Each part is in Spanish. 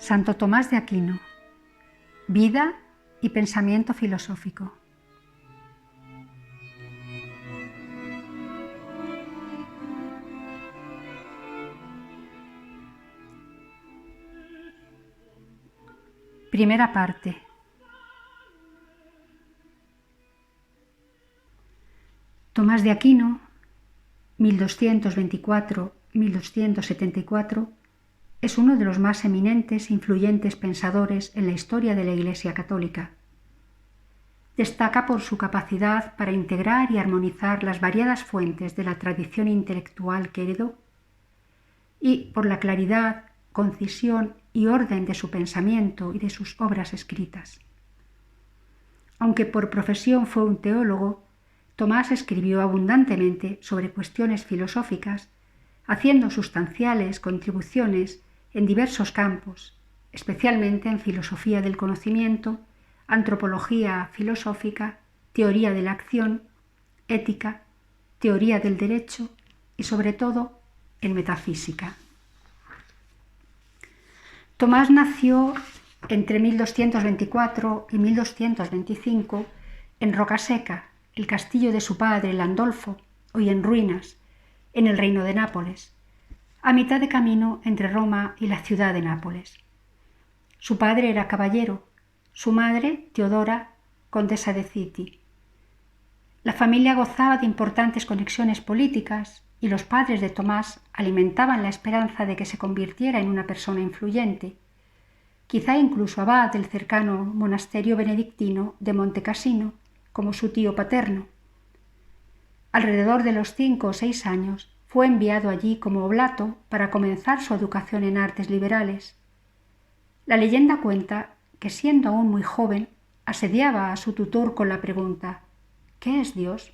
Santo Tomás de Aquino. Vida y pensamiento filosófico. Primera parte. Tomás de Aquino, 1224-1274, es uno de los más eminentes e influyentes pensadores en la historia de la Iglesia Católica. Destaca por su capacidad para integrar y armonizar las variadas fuentes de la tradición intelectual que heredó y por la claridad, concisión y orden de su pensamiento y de sus obras escritas. Aunque por profesión fue un teólogo, Tomás escribió abundantemente sobre cuestiones filosóficas, haciendo sustanciales contribuciones en diversos campos, especialmente en filosofía del conocimiento, antropología filosófica, teoría de la acción, ética, teoría del derecho y, sobre todo, en metafísica. Tomás nació entre 1224 y 1225 en Rocaseca, el castillo de su padre Landolfo, hoy en ruinas, en el reino de Nápoles, a mitad de camino entre Roma y la ciudad de Nápoles. Su padre era caballero, su madre, Teodora, condesa de Citi. La familia gozaba de importantes conexiones políticas y los padres de Tomás alimentaban la esperanza de que se convirtiera en una persona influyente, quizá incluso abad del cercano monasterio benedictino de Monte Cassino, como su tío paterno. Alrededor de los 5 o 6 años fue enviado allí como oblato para comenzar su educación en artes liberales. La leyenda cuenta que, siendo aún muy joven, asediaba a su tutor con la pregunta: ¿qué es Dios?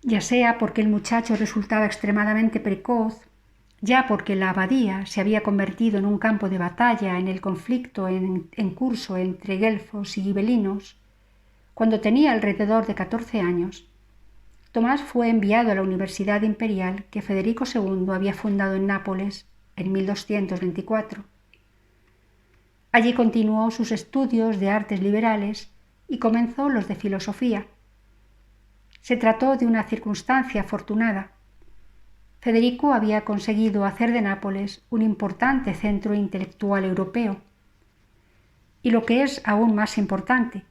Ya sea porque el muchacho resultaba extremadamente precoz, ya porque la abadía se había convertido en un campo de batalla en el conflicto en curso entre guelfos y gibelinos, cuando tenía alrededor de 14 años, Tomás fue enviado a la Universidad Imperial que Federico II había fundado en Nápoles en 1224. Allí continuó sus estudios de artes liberales y comenzó los de filosofía. Se trató de una circunstancia afortunada. Federico había conseguido hacer de Nápoles un importante centro intelectual europeo. Y lo que es aún más importante,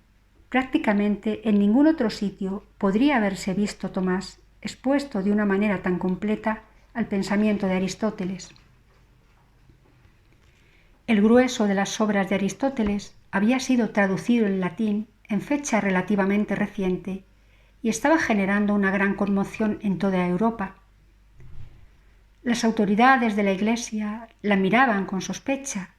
prácticamente en ningún otro sitio podría haberse visto Tomás expuesto de una manera tan completa al pensamiento de Aristóteles. El grueso de las obras de Aristóteles había sido traducido en latín en fecha relativamente reciente y estaba generando una gran conmoción en toda Europa. Las autoridades de la Iglesia la miraban con sospecha,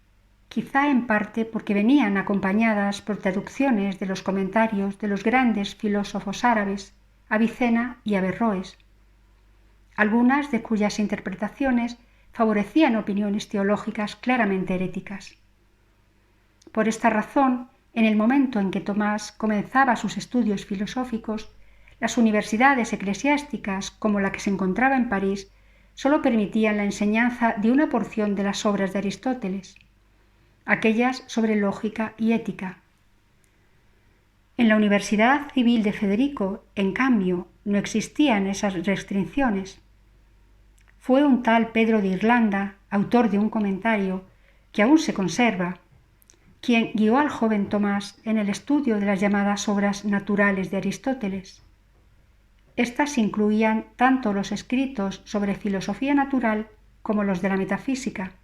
quizá en parte porque venían acompañadas por traducciones de los comentarios de los grandes filósofos árabes, Avicena y Averroes, algunas de cuyas interpretaciones favorecían opiniones teológicas claramente heréticas. Por esta razón, en el momento en que Tomás comenzaba sus estudios filosóficos, las universidades eclesiásticas, como la que se encontraba en París, solo permitían la enseñanza de una porción de las obras de Aristóteles, aquellas sobre lógica y ética. En la Universidad Civil de Federico, en cambio, no existían esas restricciones. Fue un tal Pedro de Irlanda, autor de un comentario que aún se conserva, quien guió al joven Tomás en el estudio de las llamadas obras naturales de Aristóteles. Estas incluían tanto los escritos sobre filosofía natural como los de la metafísica.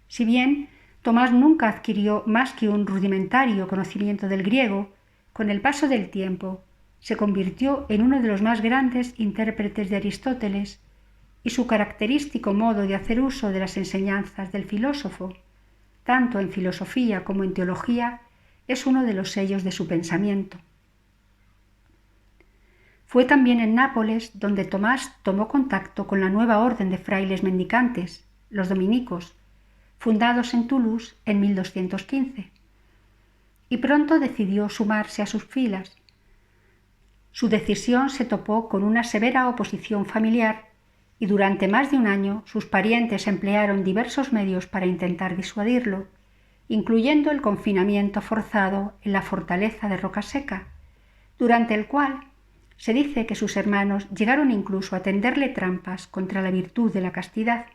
Si bien Tomás nunca adquirió más que un rudimentario conocimiento del griego, con el paso del tiempo se convirtió en uno de los más grandes intérpretes de Aristóteles y su característico modo de hacer uso de las enseñanzas del filósofo, tanto en filosofía como en teología, es uno de los sellos de su pensamiento. Fue también en Nápoles donde Tomás tomó contacto con la nueva orden de frailes mendicantes, los dominicos, fundados en Toulouse en 1215, y pronto decidió sumarse a sus filas. Su decisión se topó con una severa oposición familiar y durante más de un año sus parientes emplearon diversos medios para intentar disuadirlo, incluyendo el confinamiento forzado en la fortaleza de Rocaseca, durante el cual se dice que sus hermanos llegaron incluso a tenderle trampas contra la virtud de la castidad.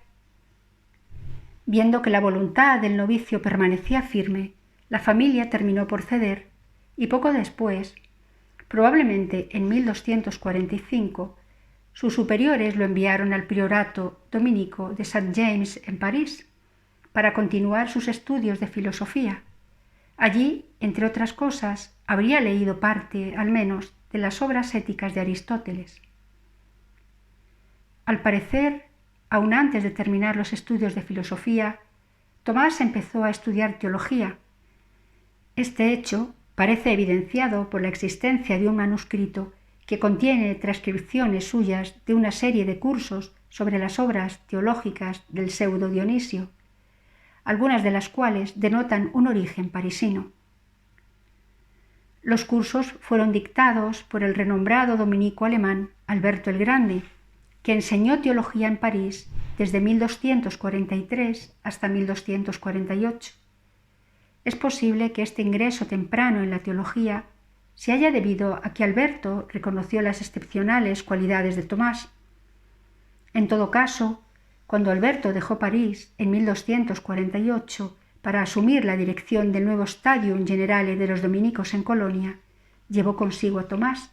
Viendo que la voluntad del novicio permanecía firme, la familia terminó por ceder y poco después, probablemente en 1245, sus superiores lo enviaron al priorato dominico de Saint James en París para continuar sus estudios de filosofía. Allí, entre otras cosas, habría leído parte, al menos, de las obras éticas de Aristóteles. Al parecer, aun antes de terminar los estudios de filosofía, Tomás empezó a estudiar teología. Este hecho parece evidenciado por la existencia de un manuscrito que contiene transcripciones suyas de una serie de cursos sobre las obras teológicas del pseudo Dionisio, algunas de las cuales denotan un origen parisino. Los cursos fueron dictados por el renombrado dominico alemán Alberto el Grande, que enseñó teología en París desde 1243 hasta 1248. Es posible que este ingreso temprano en la teología se haya debido a que Alberto reconoció las excepcionales cualidades de Tomás. En todo caso, cuando Alberto dejó París en 1248 para asumir la dirección del nuevo Stadium Generale de los dominicos en Colonia, llevó consigo a Tomás.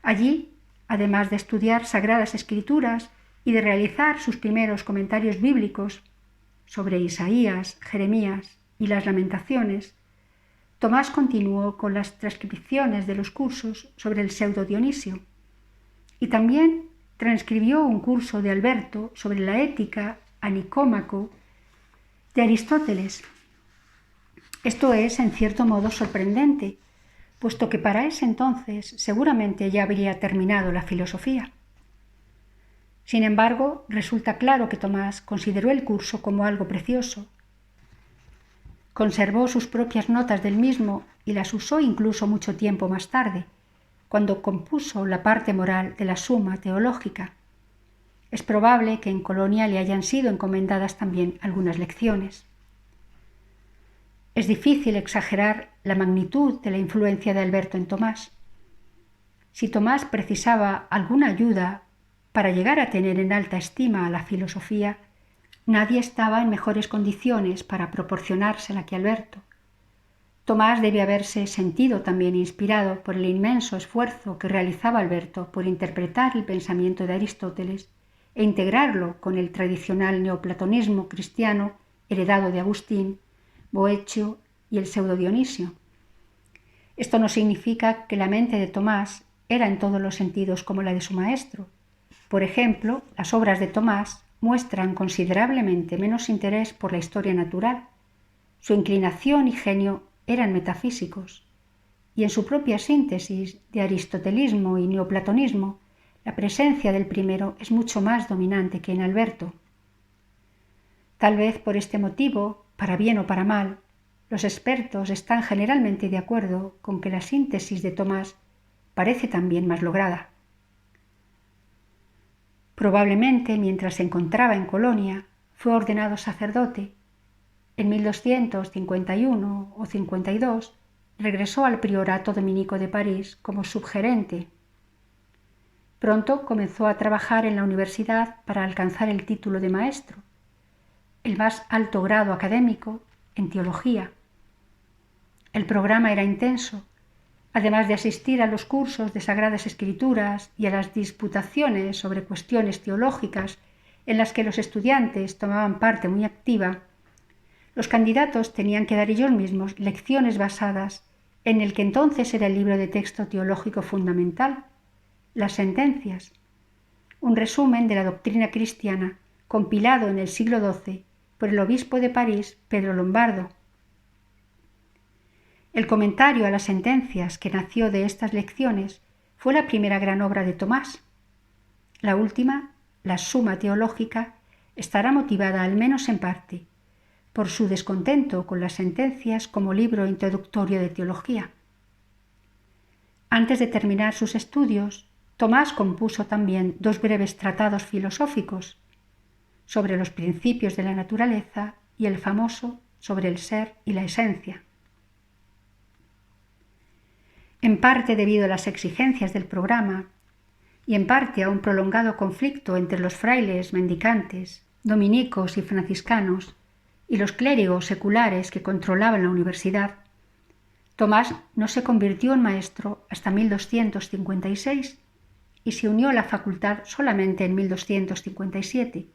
Allí, además de estudiar sagradas escrituras y de realizar sus primeros comentarios bíblicos sobre Isaías, Jeremías y las Lamentaciones, Tomás continuó con las transcripciones de los cursos sobre el pseudo Dionisio y también transcribió un curso de Alberto sobre la ética a Nicómaco de Aristóteles. Esto es, en cierto modo, sorprendente, puesto que para ese entonces seguramente ya habría terminado la filosofía. Sin embargo, resulta claro que Tomás consideró el curso como algo precioso. Conservó sus propias notas del mismo y las usó incluso mucho tiempo más tarde, cuando compuso la parte moral de la Suma Teológica. Es probable que en Colonia le hayan sido encomendadas también algunas lecciones. Es difícil exagerar la magnitud de la influencia de Alberto en Tomás. Si Tomás precisaba alguna ayuda para llegar a tener en alta estima a la filosofía, nadie estaba en mejores condiciones para proporcionársela que Alberto. Tomás debe haberse sentido también inspirado por el inmenso esfuerzo que realizaba Alberto por interpretar el pensamiento de Aristóteles e integrarlo con el tradicional neoplatonismo cristiano heredado de Agustín, Boecio y el pseudo Dionisio. Esto no significa que la mente de Tomás era en todos los sentidos como la de su maestro. Por ejemplo, las obras de Tomás muestran considerablemente menos interés por la historia natural. Su inclinación y genio eran metafísicos, y en su propia síntesis de aristotelismo y neoplatonismo, la presencia del primero es mucho más dominante que en Alberto. Tal vez por este motivo, para bien o para mal, los expertos están generalmente de acuerdo con que la síntesis de Tomás parece también más lograda. Probablemente, mientras se encontraba en Colonia, fue ordenado sacerdote. En 1251 o 52 regresó al priorato dominico de París como subgerente. Pronto comenzó a trabajar en la universidad para alcanzar el título de maestro, el más alto grado académico en teología. El programa era intenso. Además de asistir a los cursos de Sagradas Escrituras y a las disputaciones sobre cuestiones teológicas en las que los estudiantes tomaban parte muy activa, los candidatos tenían que dar ellos mismos lecciones basadas en el que entonces era el libro de texto teológico fundamental, las Sentencias, un resumen de la doctrina cristiana compilado en el siglo XII por el obispo de París, Pedro Lombardo. El comentario a las Sentencias que nació de estas lecciones fue la primera gran obra de Tomás. La última, la Suma Teológica, estará motivada al menos en parte por su descontento con las Sentencias como libro introductorio de teología. Antes de terminar sus estudios, Tomás compuso también 2 breves tratados filosóficos sobre los principios de la naturaleza y el famoso sobre el ser y la esencia. En parte debido a las exigencias del programa y en parte a un prolongado conflicto entre los frailes mendicantes, dominicos y franciscanos y los clérigos seculares que controlaban la universidad, Tomás no se convirtió en maestro hasta 1256 y se unió a la facultad solamente en 1257,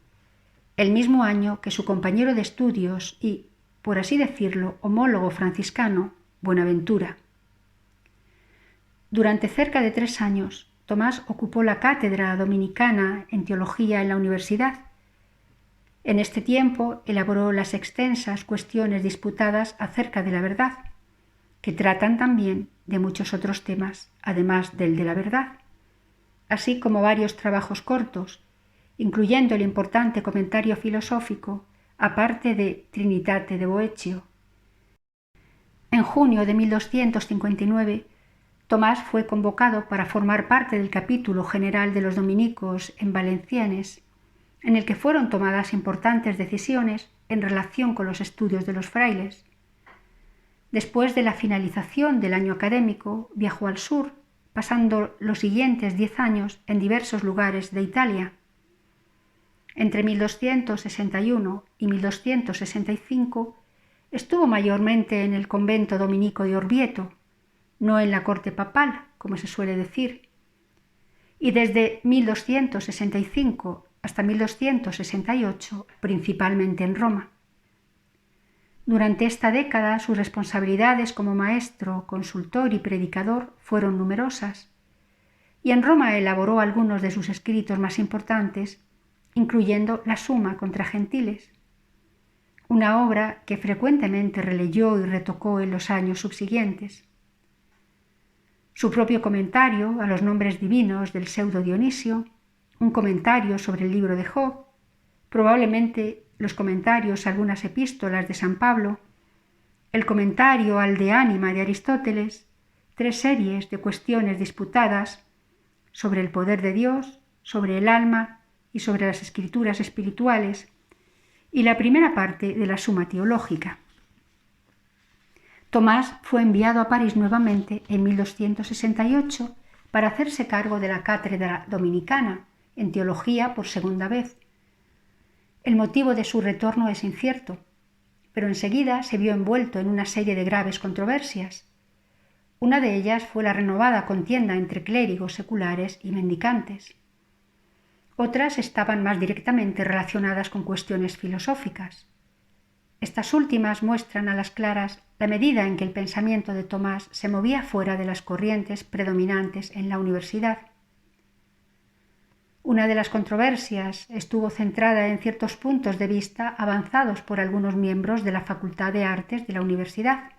el mismo año que su compañero de estudios y, por así decirlo, homólogo franciscano, Buenaventura. Durante cerca de 3 años, Tomás ocupó la cátedra dominicana en teología en la universidad. En este tiempo elaboró las extensas cuestiones disputadas acerca de la verdad, que tratan también de muchos otros temas, además del de la verdad, así como varios trabajos cortos, incluyendo el importante comentario filosófico, aparte de Trinitate de Boeccio. En junio de 1259, Tomás fue convocado para formar parte del capítulo general de los dominicos en Valenciennes, en el que fueron tomadas importantes decisiones en relación con los estudios de los frailes. Después de la finalización del año académico, viajó al sur, pasando los siguientes 10 años en diversos lugares de Italia. Entre 1261 y 1265 estuvo mayormente en el convento dominico de Orvieto, no en la corte papal, como se suele decir, y desde 1265 hasta 1268 principalmente en Roma. Durante esta década sus responsabilidades como maestro, consultor y predicador fueron numerosas, y en Roma elaboró algunos de sus escritos más importantes, incluyendo la Suma contra Gentiles, una obra que frecuentemente releyó y retocó en los años subsiguientes. Su propio comentario a los nombres divinos del pseudo Dionisio, un comentario sobre el libro de Job, probablemente los comentarios a algunas epístolas de San Pablo, el comentario al De Anima de Aristóteles, 3 series de cuestiones disputadas sobre el poder de Dios, sobre el alma y sobre las escrituras espirituales, y la primera parte de la Suma Teológica. Tomás fue enviado a París nuevamente en 1268 para hacerse cargo de la cátedra dominicana en teología por segunda vez. El motivo de su retorno es incierto, pero enseguida se vio envuelto en una serie de graves controversias. Una de ellas fue la renovada contienda entre clérigos seculares y mendicantes. Otras estaban más directamente relacionadas con cuestiones filosóficas. Estas últimas muestran a las claras la medida en que el pensamiento de Tomás se movía fuera de las corrientes predominantes en la universidad. Una de las controversias estuvo centrada en ciertos puntos de vista avanzados por algunos miembros de la Facultad de Artes de la universidad,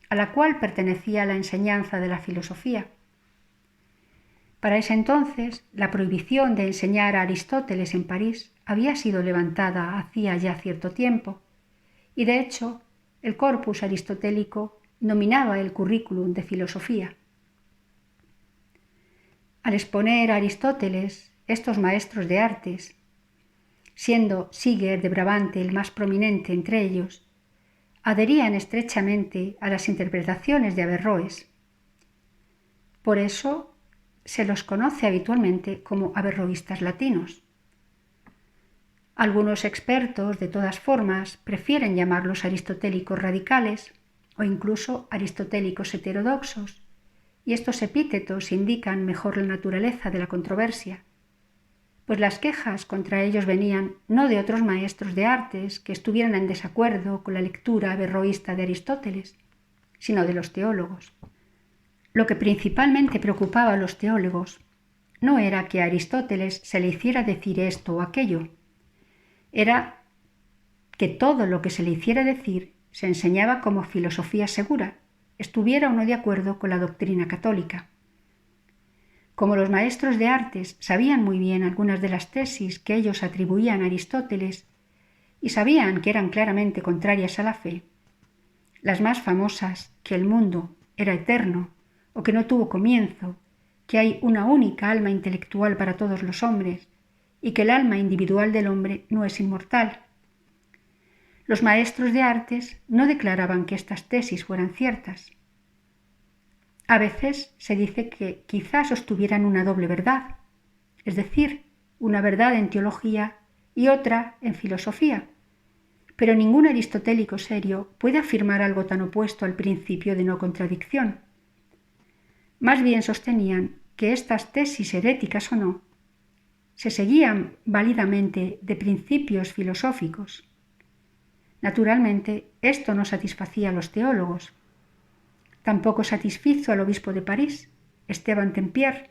a la cual pertenecía la enseñanza de la filosofía. Para ese entonces, la prohibición de enseñar a Aristóteles en París había sido levantada hacía ya cierto tiempo, y de hecho, el corpus aristotélico dominaba el currículum de filosofía. Al exponer a Aristóteles, estos maestros de artes, siendo Siger de Brabante el más prominente entre ellos, adherían estrechamente a las interpretaciones de Averroes. Por eso se los conoce habitualmente como averroístas latinos. Algunos expertos, de todas formas, prefieren llamarlos aristotélicos radicales o incluso aristotélicos heterodoxos, y estos epítetos indican mejor la naturaleza de la controversia, pues las quejas contra ellos venían no de otros maestros de artes que estuvieran en desacuerdo con la lectura averroísta de Aristóteles, sino de los teólogos. Lo que principalmente preocupaba a los teólogos no era que a Aristóteles se le hiciera decir esto o aquello, era que todo lo que se le hiciera decir se enseñaba como filosofía segura, estuviera o no de acuerdo con la doctrina católica. Como los maestros de artes sabían muy bien algunas de las tesis que ellos atribuían a Aristóteles y sabían que eran claramente contrarias a la fe, las más famosas, que el mundo era eterno o que no tuvo comienzo, que hay una única alma intelectual para todos los hombres y que el alma individual del hombre no es inmortal. Los maestros de artes no declaraban que estas tesis fueran ciertas. A veces se dice que quizás sostuvieran una doble verdad, es decir, una verdad en teología y otra en filosofía, pero ningún aristotélico serio puede afirmar algo tan opuesto al principio de no contradicción. Más bien sostenían que estas tesis, heréticas o no, se seguían válidamente de principios filosóficos. Naturalmente, esto no satisfacía a los teólogos. Tampoco satisfizo al obispo de París, Esteban Tempier.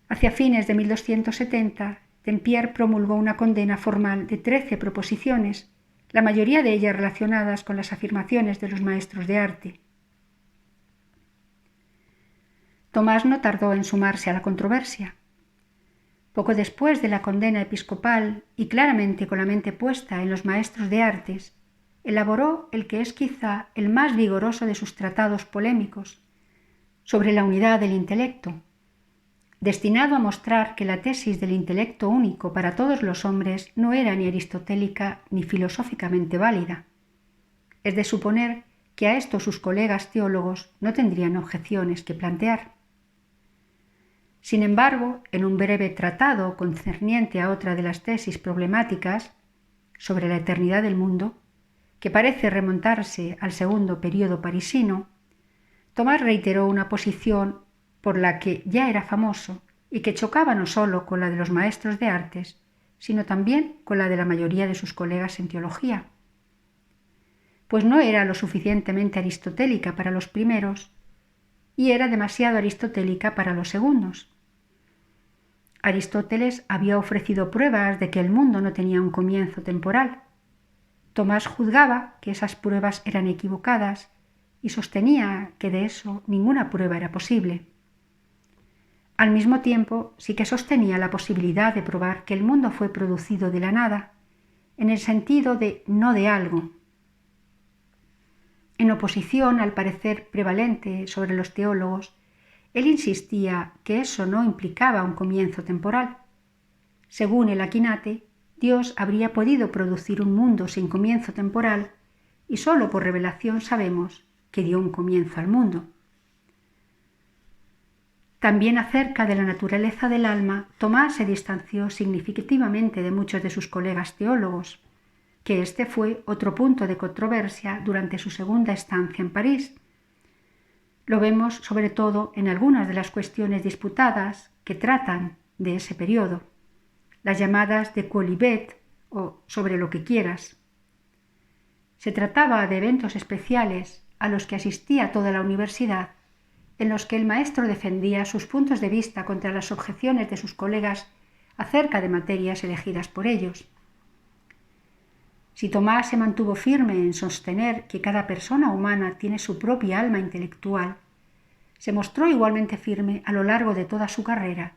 Hacia fines de 1270, Tempier promulgó una condena formal de 13 proposiciones, la mayoría de ellas relacionadas con las afirmaciones de los maestros de arte. Tomás no tardó en sumarse a la controversia. Poco después de la condena episcopal y claramente con la mente puesta en los maestros de artes, elaboró el que es quizá el más vigoroso de sus tratados polémicos, sobre la unidad del intelecto, destinado a mostrar que la tesis del intelecto único para todos los hombres no era ni aristotélica ni filosóficamente válida. Es de suponer que a esto sus colegas teólogos no tendrían objeciones que plantear. Sin embargo, en un breve tratado concerniente a otra de las tesis problemáticas sobre la eternidad del mundo, que parece remontarse al segundo período parisino, Tomás reiteró una posición por la que ya era famoso y que chocaba no solo con la de los maestros de artes, sino también con la de la mayoría de sus colegas en teología. Pues no era lo suficientemente aristotélica para los primeros y era demasiado aristotélica para los segundos. Aristóteles había ofrecido pruebas de que el mundo no tenía un comienzo temporal. Tomás juzgaba que esas pruebas eran equivocadas y sostenía que de eso ninguna prueba era posible. Al mismo tiempo, sí que sostenía la posibilidad de probar que el mundo fue producido de la nada, en el sentido de no de algo. En oposición al parecer prevalente sobre los teólogos, él insistía que eso no implicaba un comienzo temporal. Según el Aquinate, Dios habría podido producir un mundo sin comienzo temporal y sólo por revelación sabemos que dio un comienzo al mundo. También acerca de la naturaleza del alma, Tomás se distanció significativamente de muchos de sus colegas teólogos, que este fue otro punto de controversia durante su segunda estancia en París. Lo vemos sobre todo en algunas de las cuestiones disputadas que tratan de ese periodo, las llamadas de Quolibet o sobre lo que quieras. Se trataba de eventos especiales a los que asistía toda la universidad, en los que el maestro defendía sus puntos de vista contra las objeciones de sus colegas acerca de materias elegidas por ellos. Si Tomás se mantuvo firme en sostener que cada persona humana tiene su propia alma intelectual, se mostró igualmente firme a lo largo de toda su carrera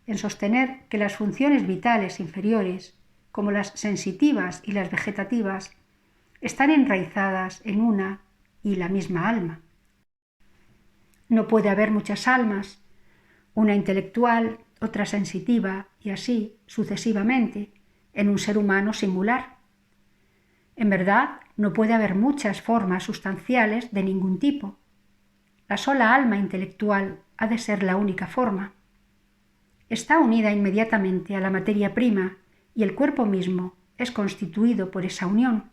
en sostener que las funciones vitales inferiores, como las sensitivas y las vegetativas, están enraizadas en una y la misma alma. No puede haber muchas almas, una intelectual, otra sensitiva y así sucesivamente, en un ser humano singular. En verdad, no puede haber muchas formas sustanciales de ningún tipo. La sola alma intelectual ha de ser la única forma. Está unida inmediatamente a la materia prima y el cuerpo mismo es constituido por esa unión.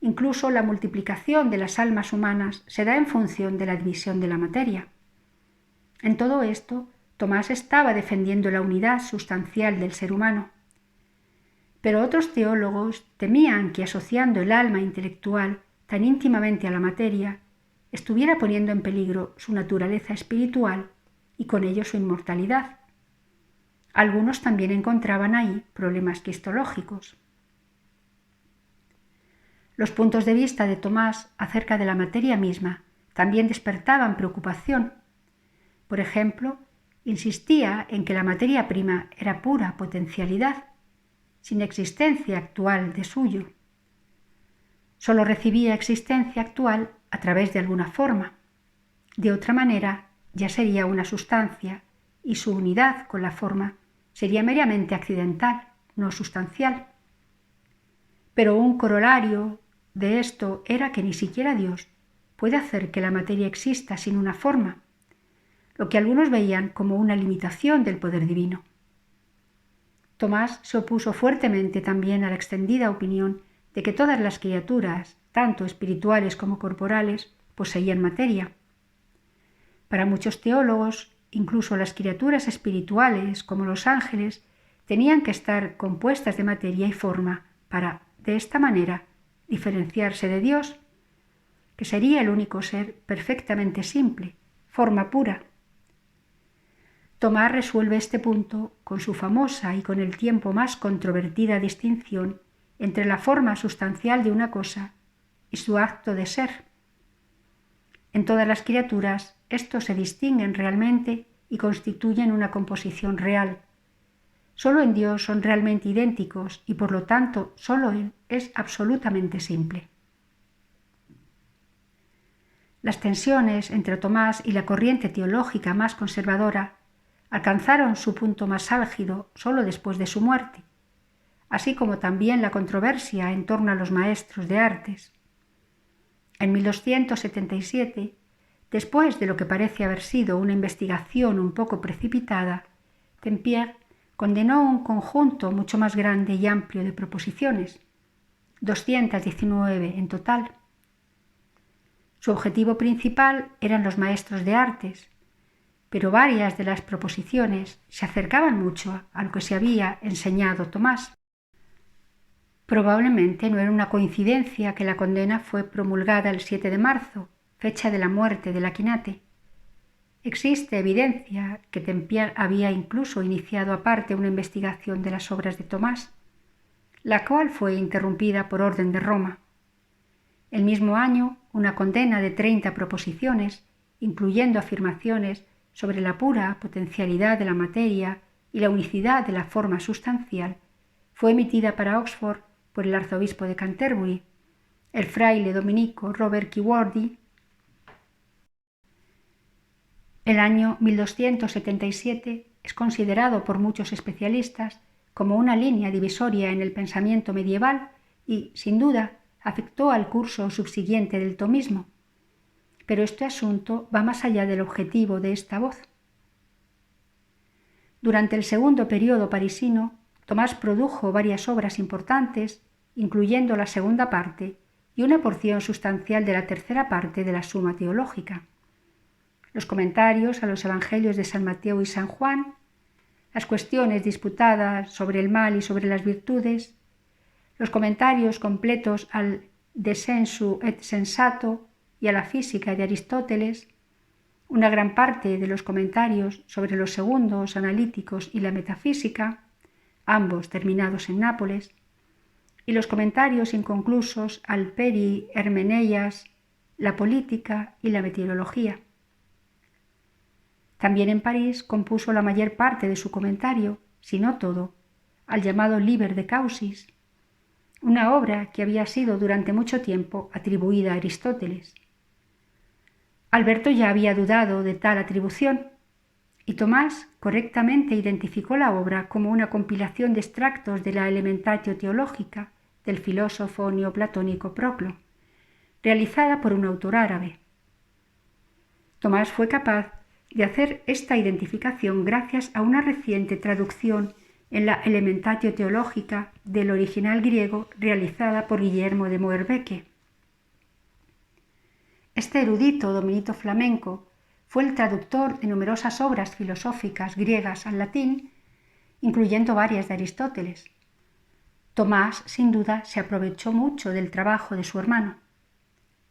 Incluso la multiplicación de las almas humanas se da en función de la división de la materia. En todo esto, Tomás estaba defendiendo la unidad sustancial del ser humano. Pero otros teólogos temían que asociando el alma intelectual tan íntimamente a la materia, estuviera poniendo en peligro su naturaleza espiritual y con ello su inmortalidad. Algunos también encontraban ahí problemas cristológicos. Los puntos de vista de Tomás acerca de la materia misma también despertaban preocupación. Por ejemplo, insistía en que la materia prima era pura potencialidad, sin existencia actual de suyo. Solo recibía existencia actual a través de alguna forma. De otra manera, ya sería una sustancia y su unidad con la forma sería meramente accidental, no sustancial. Pero un corolario de esto era que ni siquiera Dios puede hacer que la materia exista sin una forma, lo que algunos veían como una limitación del poder divino. Tomás se opuso fuertemente también a la extendida opinión de que todas las criaturas, tanto espirituales como corporales, poseían materia. Para muchos teólogos, incluso las criaturas espirituales, como los ángeles, tenían que estar compuestas de materia y forma para, de esta manera, diferenciarse de Dios, que sería el único ser perfectamente simple, forma pura. Tomás resuelve este punto con su famosa y con el tiempo más controvertida distinción entre la forma sustancial de una cosa y su acto de ser. En todas las criaturas, estos se distinguen realmente y constituyen una composición real. Solo en Dios son realmente idénticos y por lo tanto solo Él es absolutamente simple. Las tensiones entre Tomás y la corriente teológica más conservadora alcanzaron su punto más álgido solo después de su muerte, así como también la controversia en torno a los maestros de artes. En 1277, después de lo que parece haber sido una investigación un poco precipitada, Tempier condenó un conjunto mucho más grande y amplio de proposiciones, 219 en total. Su objetivo principal eran los maestros de artes, pero varias de las proposiciones se acercaban mucho a lo que se había enseñado Tomás. Probablemente no era una coincidencia que la condena fue promulgada el 7 de marzo, fecha de la muerte de Laquinate. Existe evidencia que Tempier había incluso iniciado aparte una investigación de las obras de Tomás, la cual fue interrumpida por orden de Roma. El mismo año, una condena de 30 proposiciones, incluyendo afirmaciones sobre la pura potencialidad de la materia y la unicidad de la forma sustancial, fue emitida para Oxford por el arzobispo de Canterbury, el fraile dominico Robert Kewardy. El año 1277 es considerado por muchos especialistas como una línea divisoria en el pensamiento medieval y, sin duda, afectó al curso subsiguiente del tomismo. Pero este asunto va más allá del objetivo de esta voz. Durante el segundo período parisino, Tomás produjo varias obras importantes, incluyendo la segunda parte y una porción sustancial de la tercera parte de la Suma Teológica. Los comentarios a los Evangelios de San Mateo y San Juan, las cuestiones disputadas sobre el mal y sobre las virtudes, los comentarios completos al De Sensu et Sensato y a la física de Aristóteles, una gran parte de los comentarios sobre los segundos analíticos y la metafísica, ambos terminados en Nápoles, y los comentarios inconclusos al Peri Hermeneias, la política y la meteorología. También en París compuso la mayor parte de su comentario, si no todo, al llamado Liber de Causis, una obra que había sido durante mucho tiempo atribuida a Aristóteles. Alberto ya había dudado de tal atribución, y Tomás correctamente identificó la obra como una compilación de extractos de la Elementatio Theologica del filósofo neoplatónico Proclo, realizada por un autor árabe. Tomás fue capaz de hacer esta identificación gracias a una reciente traducción en la Elementatio Theologica del original griego realizada por Guillermo de Moerbeke. Este erudito dominito flamenco fue el traductor de numerosas obras filosóficas griegas al latín, incluyendo varias de Aristóteles. Tomás, sin duda, se aprovechó mucho del trabajo de su hermano.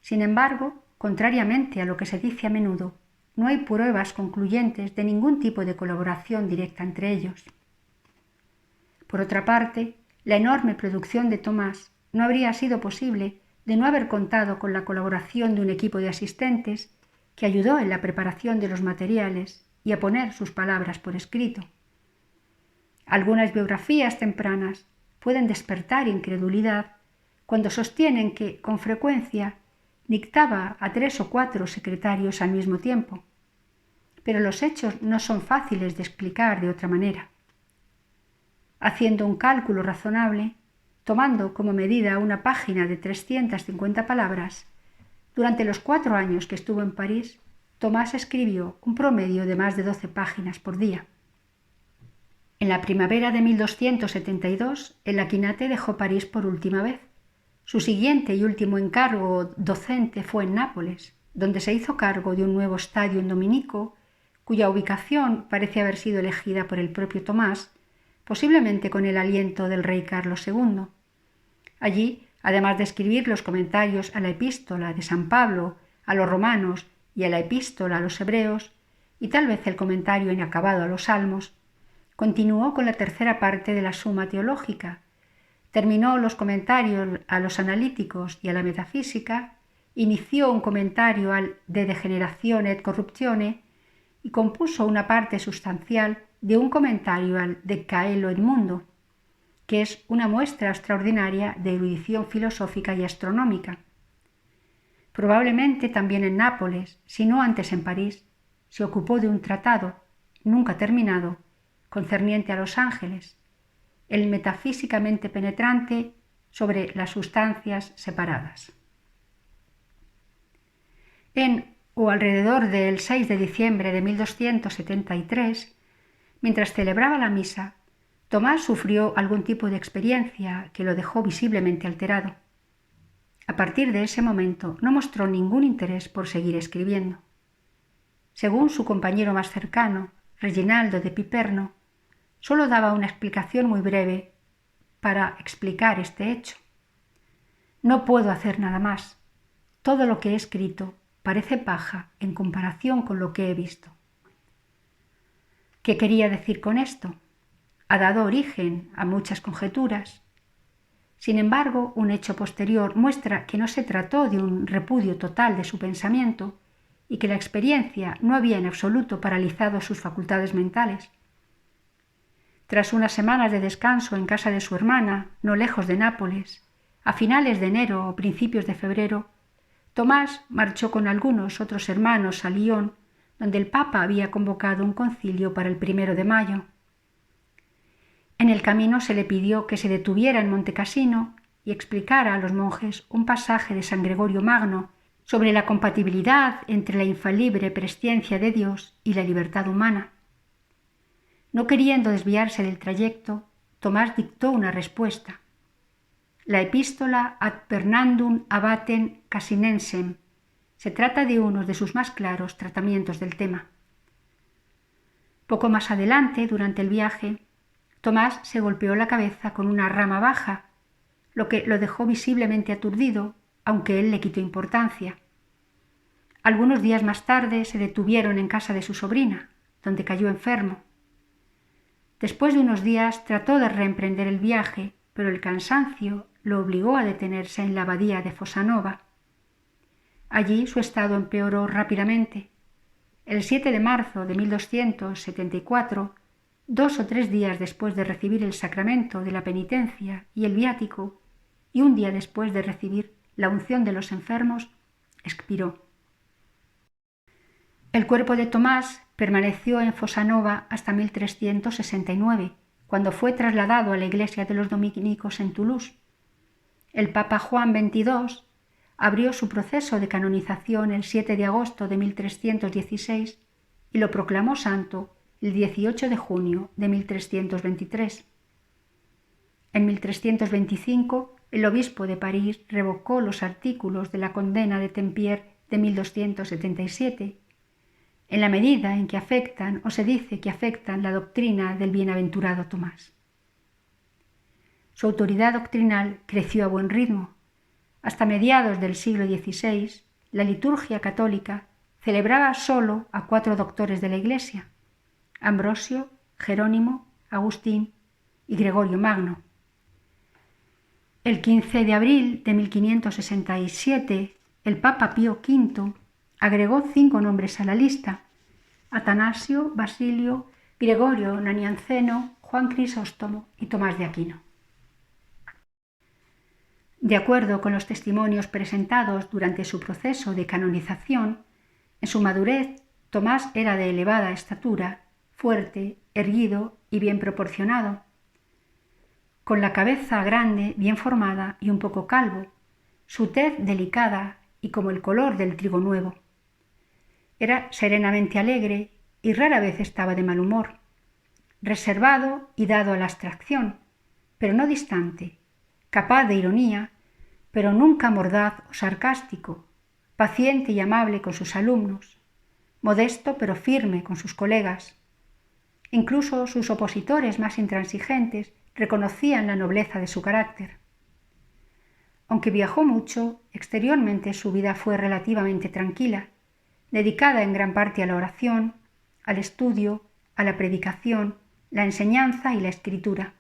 Sin embargo, contrariamente a lo que se dice a menudo, no hay pruebas concluyentes de ningún tipo de colaboración directa entre ellos. Por otra parte, la enorme producción de Tomás no habría sido posible de no haber contado con la colaboración de un equipo de asistentes que ayudó en la preparación de los materiales y a poner sus palabras por escrito. Algunas biografías tempranas pueden despertar incredulidad cuando sostienen que, con frecuencia, dictaba a 3 o 4 secretarios al mismo tiempo. pero los hechos no son fáciles de explicar de otra manera. Haciendo un cálculo razonable, tomando como medida una página de 350 palabras, durante los 4 años que estuvo en París, Tomás escribió un promedio de más de 12 páginas por día. En la primavera de 1272, el Aquinate dejó París por última vez. Su siguiente y último encargo docente fue en Nápoles, donde se hizo cargo de un nuevo estadio en Dominico, cuya ubicación parece haber sido elegida por el propio Tomás, posiblemente con el aliento del rey Carlos II. Allí, además de escribir los comentarios a la epístola de San Pablo a los romanos y a la epístola a los hebreos, y tal vez el comentario inacabado a los salmos, continuó con la tercera parte de la Suma Teológica, terminó los comentarios a los analíticos y a la metafísica, inició un comentario al De Degeneratione et Corruptione y compuso una parte sustancial de un comentario al De Caelo et Mundo, que es una muestra extraordinaria de erudición filosófica y astronómica. Probablemente también en Nápoles, si no antes en París, se ocupó de un tratado, nunca terminado, concerniente a los ángeles, el metafísicamente penetrante sobre las sustancias separadas. En o alrededor del 6 de diciembre de 1273, mientras celebraba la misa, Tomás sufrió algún tipo de experiencia que lo dejó visiblemente alterado. A partir de ese momento no mostró ningún interés por seguir escribiendo. Según su compañero más cercano, Reginaldo de Piperno, solo daba una explicación muy breve para explicar este hecho. No puedo hacer nada más. Todo lo que he escrito parece paja en comparación con lo que he visto. ¿Qué quería decir con esto? Ha dado origen a muchas conjeturas. Sin embargo, un hecho posterior muestra que no se trató de un repudio total de su pensamiento y que la experiencia no había en absoluto paralizado sus facultades mentales. Tras unas semanas de descanso en casa de su hermana, no lejos de Nápoles, a finales de enero o principios de febrero, Tomás marchó con algunos otros hermanos a Lyon, donde el Papa había convocado un concilio para el 1 de mayo. En el camino se le pidió que se detuviera en Montecassino y explicara a los monjes un pasaje de San Gregorio Magno sobre la compatibilidad entre la infalible presciencia de Dios y la libertad humana. No queriendo desviarse del trayecto, Tomás dictó una respuesta. La epístola ad Bernardum abbatem Cassinensem. Se trata de uno de sus más claros tratamientos del tema. Poco más adelante, durante el viaje, Tomás se golpeó la cabeza con una rama baja, lo que lo dejó visiblemente aturdido, aunque él le quitó importancia. Algunos días más tarde se detuvieron en casa de su sobrina, donde cayó enfermo. Después de unos días trató de reemprender el viaje, pero el cansancio lo obligó a detenerse en la abadía de Fossanova. Allí su estado empeoró rápidamente. El 7 de marzo de 1274, 2 o 3 días después de recibir el sacramento de la penitencia y el viático, y un día después de recibir la unción de los enfermos, expiró. El cuerpo de Tomás permaneció en Fossanova hasta 1369, cuando fue trasladado a la iglesia de los dominicos en Toulouse. El Papa Juan XXII abrió su proceso de canonización el 7 de agosto de 1316 y lo proclamó santo el 18 de junio de 1323. En 1325, el obispo de París revocó los artículos de la condena de Tempier de 1277, en la medida en que afectan o se dice que afectan la doctrina del bienaventurado Tomás. Su autoridad doctrinal creció a buen ritmo. Hasta mediados del siglo XVI, la liturgia católica celebraba solo a 4 doctores de la Iglesia: Ambrosio, Jerónimo, Agustín y Gregorio Magno. El 15 de abril de 1567, el Papa Pío V agregó 5 nombres a la lista: Atanasio, Basilio, Gregorio Nacianceno, Juan Crisóstomo y Tomás de Aquino. De acuerdo con los testimonios presentados durante su proceso de canonización, en su madurez Tomás era de elevada estatura, fuerte, erguido y bien proporcionado, con la cabeza grande, bien formada y un poco calvo, su tez delicada y como el color del trigo nuevo. Era serenamente alegre y rara vez estaba de mal humor, reservado y dado a la abstracción, pero no distante, capaz de ironía, pero nunca mordaz o sarcástico, paciente y amable con sus alumnos, modesto pero firme con sus colegas. Incluso sus opositores más intransigentes reconocían la nobleza de su carácter. Aunque viajó mucho, exteriormente su vida fue relativamente tranquila, dedicada en gran parte a la oración, al estudio, a la predicación, la enseñanza y la escritura.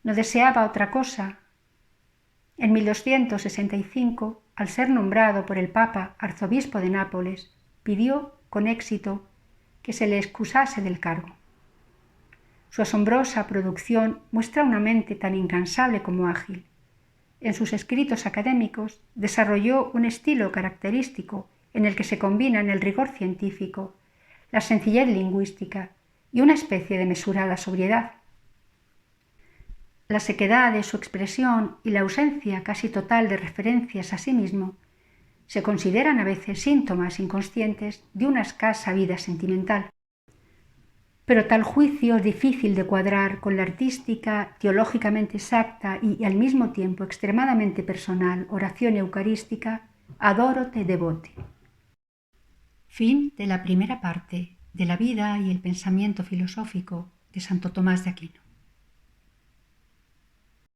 No deseaba otra cosa. En 1265, al ser nombrado por el Papa arzobispo de Nápoles, pidió con éxito que se le excusase del cargo. Su asombrosa producción muestra una mente tan incansable como ágil. En sus escritos académicos desarrolló un estilo característico en el que se combinan el rigor científico, la sencillez lingüística y una especie de mesurada sobriedad. La sequedad de su expresión y la ausencia casi total de referencias a sí mismo se consideran a veces síntomas inconscientes de una escasa vida sentimental. Pero tal juicio es difícil de cuadrar con la artística, teológicamente exacta y al mismo tiempo extremadamente personal oración eucarística Adoro te devote. Fin de la primera parte de la vida y el pensamiento filosófico de Santo Tomás de Aquino.